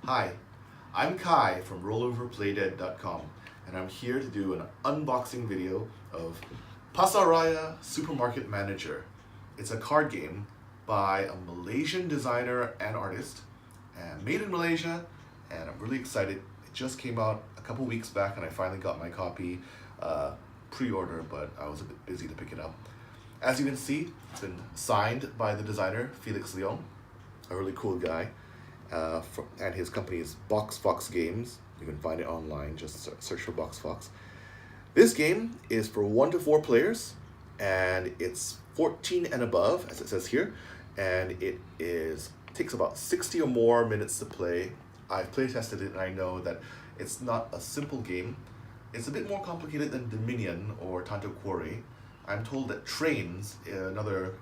Hi, I'm Kai from rolloverplaydead.com and I'm here to do an unboxing video of Pasaraya Supermarket Manager. It's a card game by a Malaysian designer and artist and made in Malaysia, and I'm really excited. It just came out a couple weeks back and I finally got my copy pre-order, but I was a bit busy to pick it up. As you can see, it's been signed by the designer, Felix Leong, a really cool guy. And his company is Boxfox Games. You can find it online, just search for Boxfox. This game is for 1 to 4 players, and it's 14 and above, as it says here, and it takes about 60 or more minutes to play. I've play tested it and I know that it's not a simple game. It's a bit more complicated than Dominion or Tanto Quarry. I'm told that Trains, another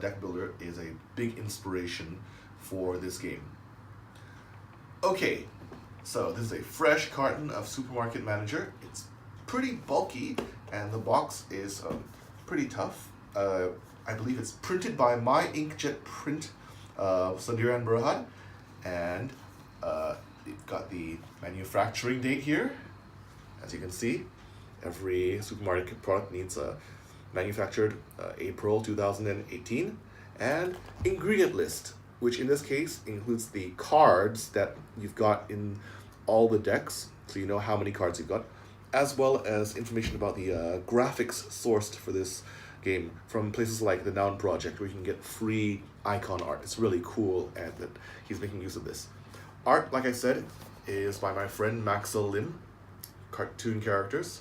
deck builder, is a big inspiration for this game. Okay, so this is a fresh carton of Supermarket Manager. It's pretty bulky and the box is pretty tough. I believe it's printed by My Inkjet Print Sendirian Berhad, and you've got the manufacturing date here. As you can see, every supermarket product needs manufactured April 2018, and ingredient list, which in this case includes the cards that you've got in all the decks, so you know how many cards you've got, as well as information about the graphics sourced for this game from places like the Noun Project, where you can get free icon art. It's really cool and that he's making use of this. Art, like I said, is by my friend Maxwell Lim, cartoon characters,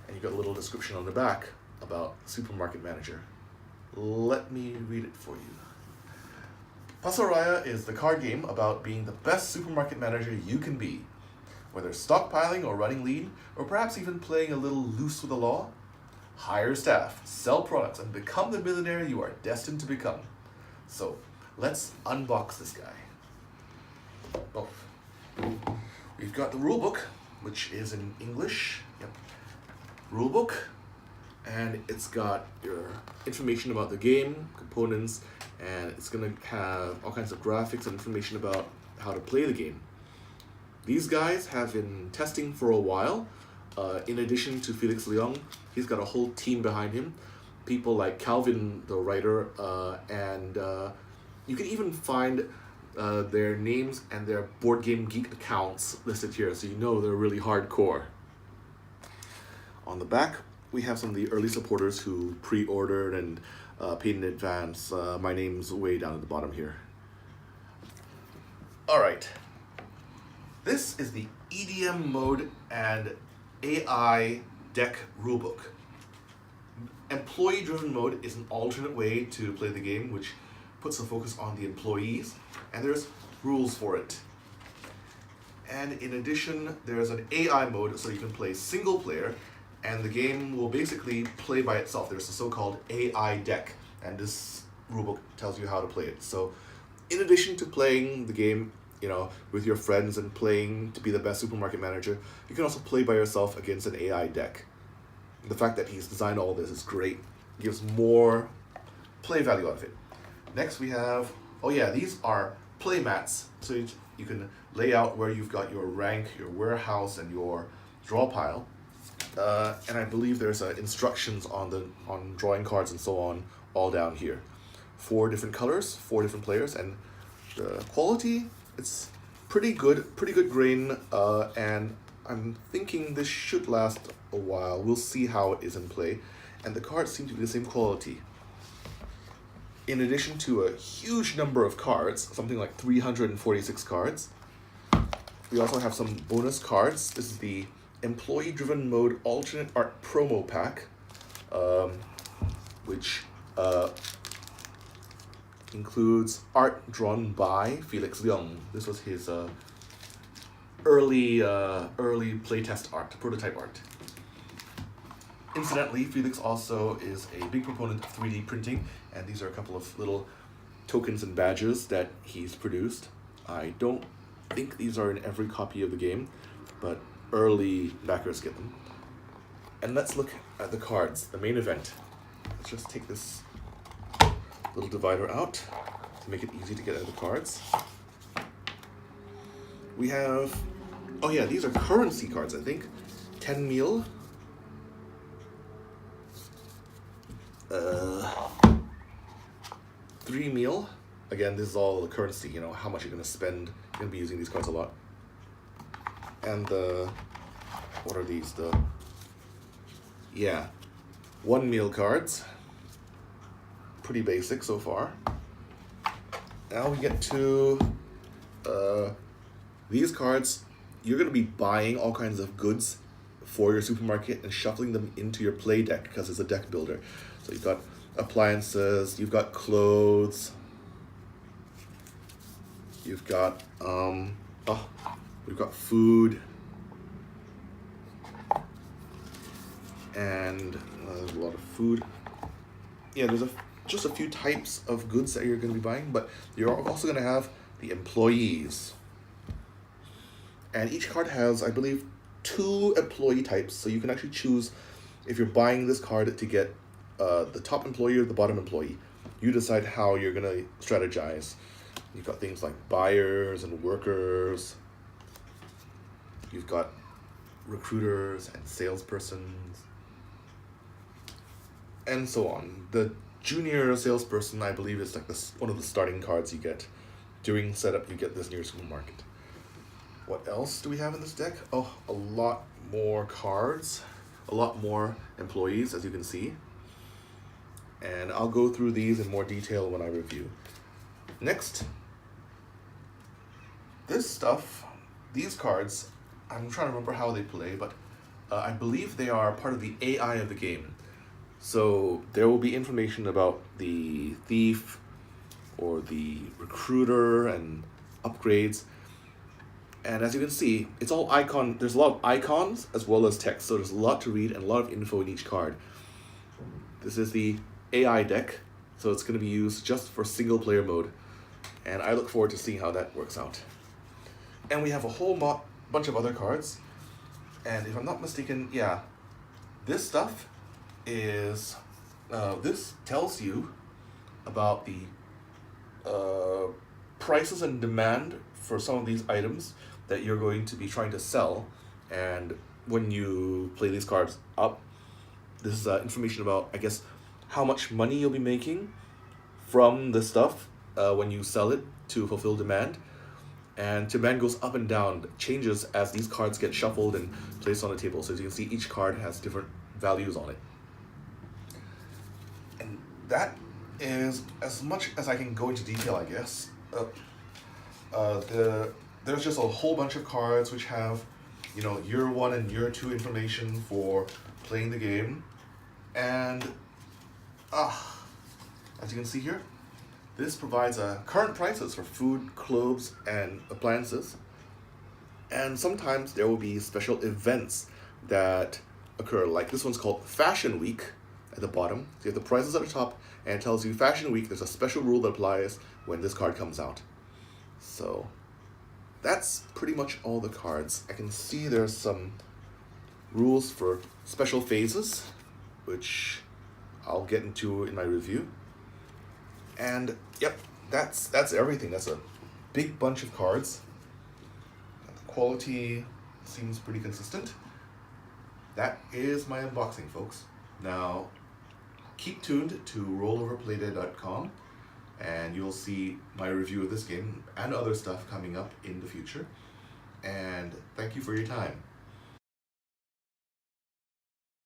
and you got a little description on the back about Supermarket Manager. Let me read it for you. Pasaraya is the card game about being the best supermarket manager you can be. Whether stockpiling or running lean, or perhaps even playing a little loose with the law, hire staff, sell products, and become the millionaire you are destined to become. So, let's unbox this guy. Oh. We've got the rulebook, which is in English. Yep. Rulebook. And it's got your information about the game, components, and it's going to have all kinds of graphics and information about how to play the game. These guys have been testing for a while. In addition to Felix Leong, he's got a whole team behind him. People like Calvin, the writer, and you can even find their names and their Board Game Geek accounts listed here, so you know they're really hardcore. On the back, we have some of the early supporters who pre-ordered and paid in advance. My name's way down at the bottom here. Alright, this is the EDM mode and AI deck rulebook. Employee-driven mode is an alternate way to play the game, which puts the focus on the employees, and there's rules for it. And in addition, there's an AI mode, so you can play single player, and the game will basically play by itself. There's a so-called AI deck, and this rulebook tells you how to play it. So, in addition to playing the game, with your friends and playing to be the best supermarket manager, you can also play by yourself against an AI deck. The fact that he's designed all this is great. It gives more play value out of it. Next we have, these are play mats. So you can lay out where you've got your rank, your warehouse, and your draw pile. And I believe there's instructions on drawing cards and so on, all down here. 4 different colors, 4 different players, and the quality, it's pretty good grain, and I'm thinking this should last a while. We'll see how it is in play, and the cards seem to be the same quality. In addition to a huge number of cards, something like 346 cards, we also have some bonus cards. This is the Employee-Driven Mode Alternate Art Promo Pack, which includes art drawn by Felix Leong. This was his early playtest art, prototype art. Incidentally, Felix also is a big proponent of 3D printing, and these are a couple of little tokens and badges that he's produced. I don't think these are in every copy of the game, but early backers get them. And let's look at the cards, the main event. Let's just take this little divider out to make it easy to get at the cards. We have, oh yeah, these are currency cards, I think. 10 mil. 3 mil. Again, this is all the currency, you know, how much you're gonna spend. You're gonna be using these cards a lot. And what are these? Yeah, 1 mil cards. Pretty basic so far. Now we get to these cards. You're gonna be buying all kinds of goods for your supermarket and shuffling them into your play deck because it's a deck builder. So you've got appliances, you've got clothes, you've got we've got food, and there's a lot of food. Yeah, there's just a few types of goods that you're going to be buying, but you're also going to have the employees. And each card has, I believe, 2 employee types, so you can actually choose if you're buying this card to get the top employee or the bottom employee. You decide how you're going to strategize. You've got things like buyers and workers. You've got recruiters and salespersons, and so on. The junior salesperson, I believe, is like one of the starting cards you get. During setup, you get this in your supermarket. What else do we have in this deck? Oh, a lot more cards, a lot more employees, as you can see. And I'll go through these in more detail when I review. Next, this stuff, these cards, I'm trying to remember how they play, but I believe they are part of the AI of the game. So there will be information about the thief or the recruiter and upgrades. And as you can see, it's all there's a lot of icons as well as text, so there's a lot to read and a lot of info in each card. This is the AI deck, so it's going to be used just for single player mode, and I look forward to seeing how that works out. And we have a whole bunch of other cards, and if I'm not mistaken, yeah, this stuff is, this tells you about the prices and demand for some of these items that you're going to be trying to sell. And when you play these cards up, this is information about, I guess, how much money you'll be making from this stuff when you sell it to fulfill demand. And demand goes up and down, changes as these cards get shuffled and placed on the table. So as you can see, each card has different values on it. And that is as much as I can go into detail, I guess. There's just a whole bunch of cards which have, you know, year 1 and year 2 information for playing the game. And as you can see here, this provides current prices for food, clothes, and appliances. And sometimes there will be special events that occur, like this one's called Fashion Week at the bottom. So you have the prices at the top, and it tells you Fashion Week, there's a special rule that applies when this card comes out. So that's pretty much all the cards. I can see there's some rules for special phases, which I'll get into in my review. And yep, that's everything. That's a big bunch of cards. The quality seems pretty consistent. That is my unboxing, folks. Now, keep tuned to rolloverplaydead.com, and you'll see my review of this game and other stuff coming up in the future. And thank you for your time.